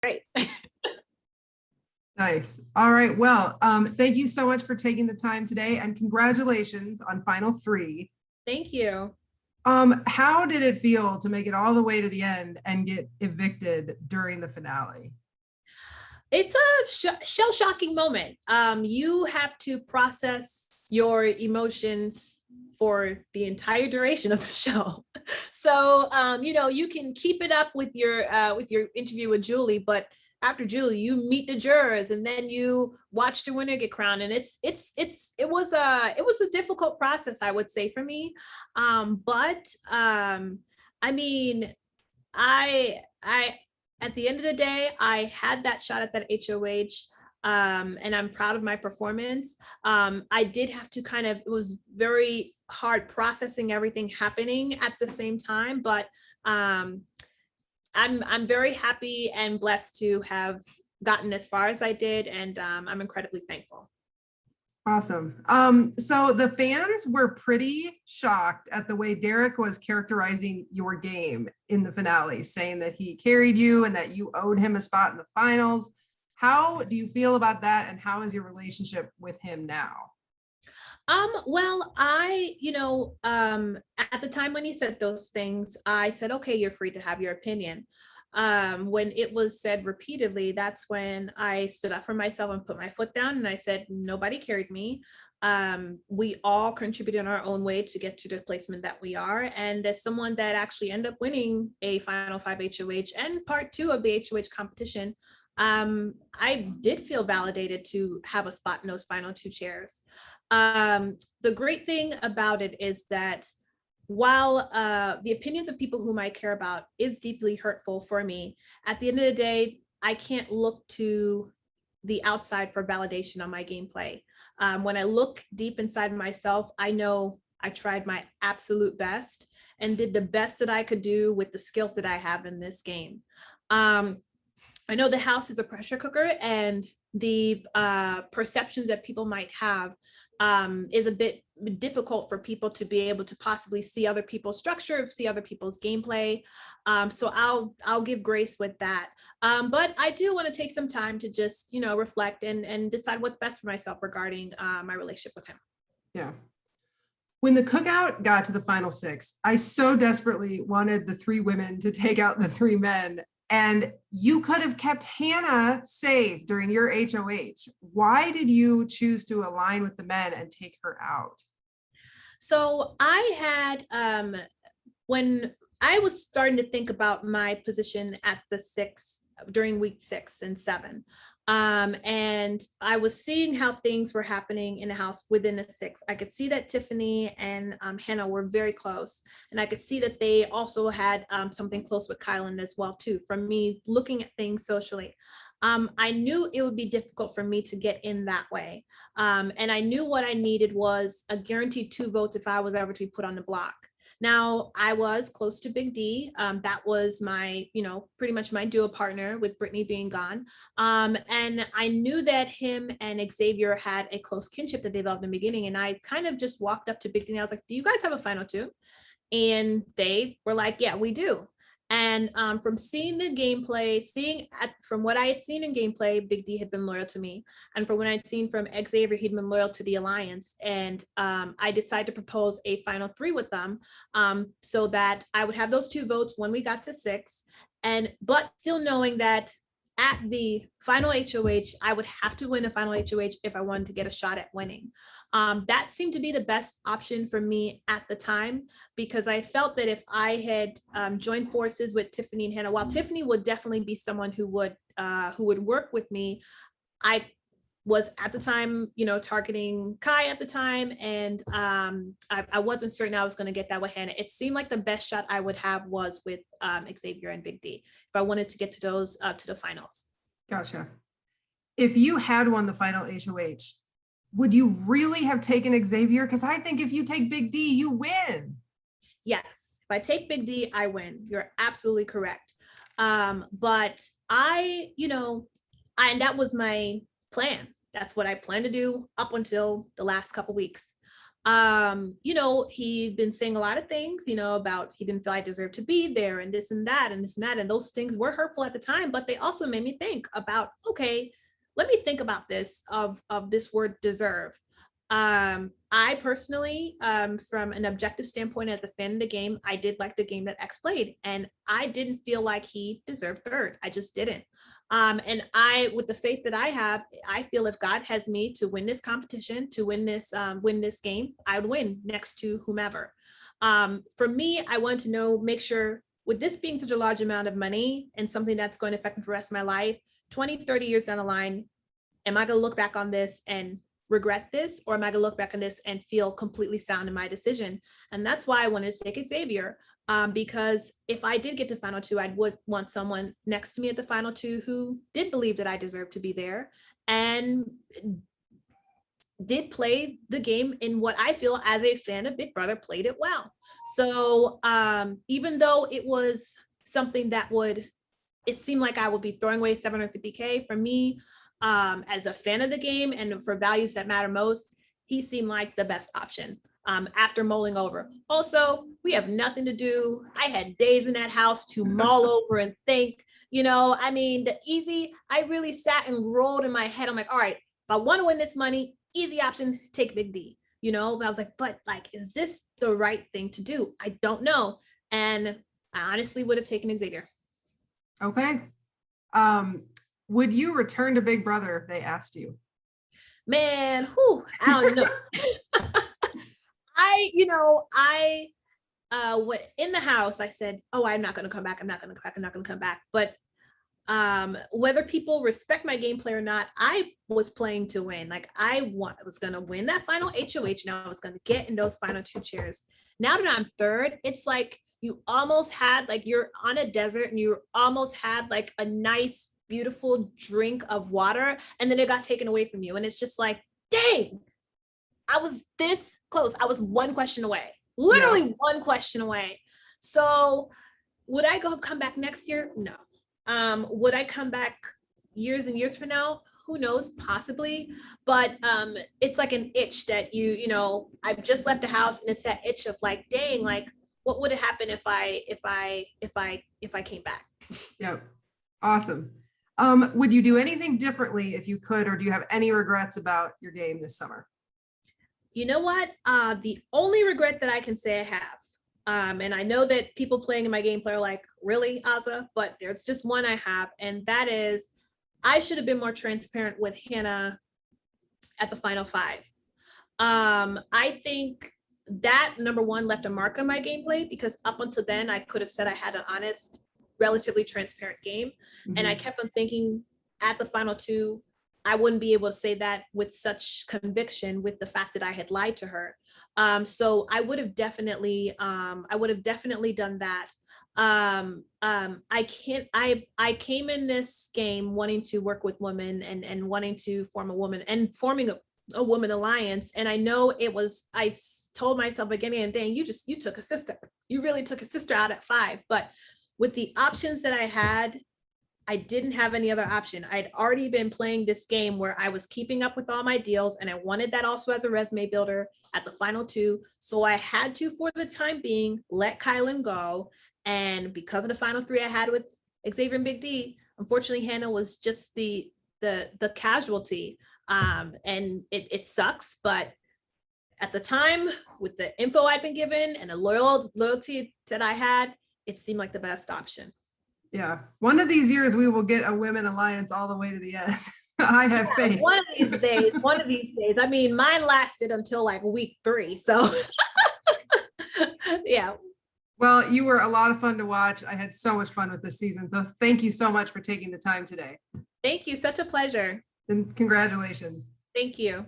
great. Nice. All right. Well, thank you so much for taking the time today, and congratulations on Final 3. Thank you. How did it feel to make it all the way to the end and get evicted during the finale? It's a shell-shocking moment. You have to process your emotions for the entire duration of the show. So, you can keep it up with your interview with Julie, but after Julie, you meet the jurors, and then you watch the winner get crowned, and it was a difficult process, I would say, for me. I mean, I at the end of the day, I had that shot at that HOH, and I'm proud of my performance. I did have to it was very hard processing everything happening at the same time, but I'm very happy and blessed to have gotten as far as I did, and I'm incredibly thankful. Awesome. So the fans were pretty shocked at the way Derek was characterizing your game in the finale, saying that he carried you and that you owed him a spot in the finals. How do you feel about that, and how is your relationship with him now? Well, at the time when he said those things, I said, okay, you're free to have your opinion. When it was said repeatedly, that's when I stood up for myself and put my foot down, and I said, nobody carried me. We all contributed in our own way to get to the placement that we are. And as someone that actually ended up winning a Final 5 HOH and part 2 of the HOH competition, I did feel validated to have a spot in those final 2 chairs. The great thing about it is that while the opinions of people whom I care about is deeply hurtful for me, at the end of the day, I can't look to the outside for validation on my gameplay. When I look deep inside myself, I know I tried my absolute best and did the best that I could do with the skills that I have in this game. I know the house is a pressure cooker, and the perceptions that people might have is a bit difficult for people to be able to possibly see other people's structure, see other people's gameplay. So I'll give grace with that. But I do want to take some time to just, reflect and decide what's best for myself regarding my relationship with him. Yeah. When the cookout got to the final 6, I so desperately wanted the 3 women to take out the 3 men. And you could have kept Hannah safe during your HOH. Why did you choose to align with the men and take her out? So I had, when I was starting to think about my position at the 6 during week 6 and 7, and I was seeing how things were happening in the house within the 6. I could see that Tiffany and Hannah were very close, and I could see that they also had something close with Kylan as well too, from me looking at things socially. I knew it would be difficult for me to get in that way. And I knew what I needed was a guaranteed 2 votes if I was ever to be put on the block. Now, I was close to Big D. That was my, pretty much my duo partner with Brittany being gone. And I knew that him and Xavier had a close kinship that they developed in the beginning. And I kind of just walked up to Big D and I was like, do you guys have a final 2? And they were like, yeah, we do. And from seeing the gameplay, from what I had seen in gameplay, Big D had been loyal to me. And from what I'd seen from Xavier, he'd been loyal to the Alliance. And I decided to propose a final 3 with them, so that I would have those 2 votes when we got to 6. But still knowing that at the final HOH, I would have to win a final HOH if I wanted to get a shot at winning. That seemed to be the best option for me at the time, because I felt that if I had joined forces with Tiffany and Hannah, while Tiffany would definitely be someone who would work with me, I was at the time, targeting Kai at the time, and I wasn't certain I was going to get that with Hannah. It seemed like the best shot I would have was with Xavier and Big D if I wanted to get to those to the finals. Gotcha. If you had won the final HOH, would you really have taken Xavier? Because I think if you take Big D, you win. Yes, if I take Big D, I win. You're absolutely correct. But and that was my plan. That's what I planned to do up until the last couple weeks. You know, he'd been saying a lot of things, you know, about he didn't feel I deserved to be there and this and that and this and that. And those things were hurtful at the time, but they also made me think about, okay, let me think about this of this word deserve. I personally, from an objective standpoint as a fan of the game, I did like the game that X played, and I didn't feel like he deserved third. I just didn't. And I, with the faith that I have, I feel if God has me to win this competition, to win this game, I would win next to whomever. For me, I wanted to know, make sure with this being such a large amount of money and something that's going to affect me for the rest of my life, 20, 30 years down the line, am I going to look back on this and regret this, or am I going to look back on this and feel completely sound in my decision? And that's why I wanted to take Xavier, because if I did get to final two, I would want someone next to me at the final two who did believe that I deserved to be there and did play the game in what I feel as a fan of Big Brother played it well. So even though it was something that it seemed like I would be throwing away $750K, for me, as a fan of the game and for values that matter most, he seemed like the best option after mulling over. Also, we have nothing to do. I had days in that house to mull over and think, you know, I mean, I really sat and rolled in my head. I'm like, all right, if I want to win this money, easy option, take Big D, you know? But I was like, but like, is this the right thing to do? I don't know. And I honestly would have taken Xavier. Okay. Would you return to Big Brother if they asked you? Man, I don't know. When in the house, I said, oh, I'm not going to come back. I'm not going to come back. I'm not going to come back. But whether people respect my gameplay or not, I was playing to win. Like I was going to win that final HOH. Now I was going to get in those final two chairs. Now that I'm third, it's like you almost had, like, you're on a desert and you almost had like a nice, beautiful drink of water, and then it got taken away from you. And it's just like, dang, I was this close. I was one question away, literally one question away. So would I come back next year? No. Would I come back years and years from now? Who knows, possibly. But it's like an itch that you know, I've just left the house, and it's that itch of like, dang, like what would have happened if I came back? Yep. Awesome. Would you do anything differently if you could, or do you have any regrets about your game this summer? You know what? The only regret that I can say I have, and I know that people playing in my gameplay are like, really, Azah? But there's just one I have, and that is I should have been more transparent with Hannah at the final five. I think that, number one, left a mark on my gameplay, because up until then, I could have said I had an honest, relatively transparent game. And I kept on thinking at the final two, I wouldn't be able to say that with such conviction with the fact that I had lied to her. So I would have definitely done that. I came in this game wanting to work with women and wanting to form a woman and forming a woman alliance. And I know I told myself again and then, you took a sister. You really took a sister out at 5. But with the options that I had, I didn't have any other option. I'd already been playing this game where I was keeping up with all my deals, and I wanted that also as a resume builder at the final two. So I had to, for the time being, let Kylan go. And because of the final 3 I had with Xavier and Big D, unfortunately, Hannah was just the casualty. And it sucks, but at the time, with the info I'd been given and the loyalty that I had, it seemed like the best option. Yeah. One of these years, we will get a women alliance all the way to the end. I have faith. One of these days. I mean, mine lasted until like week 3. So yeah. Well, you were a lot of fun to watch. I had so much fun with this season. So thank you so much for taking the time today. Thank you. Such a pleasure. And congratulations. Thank you.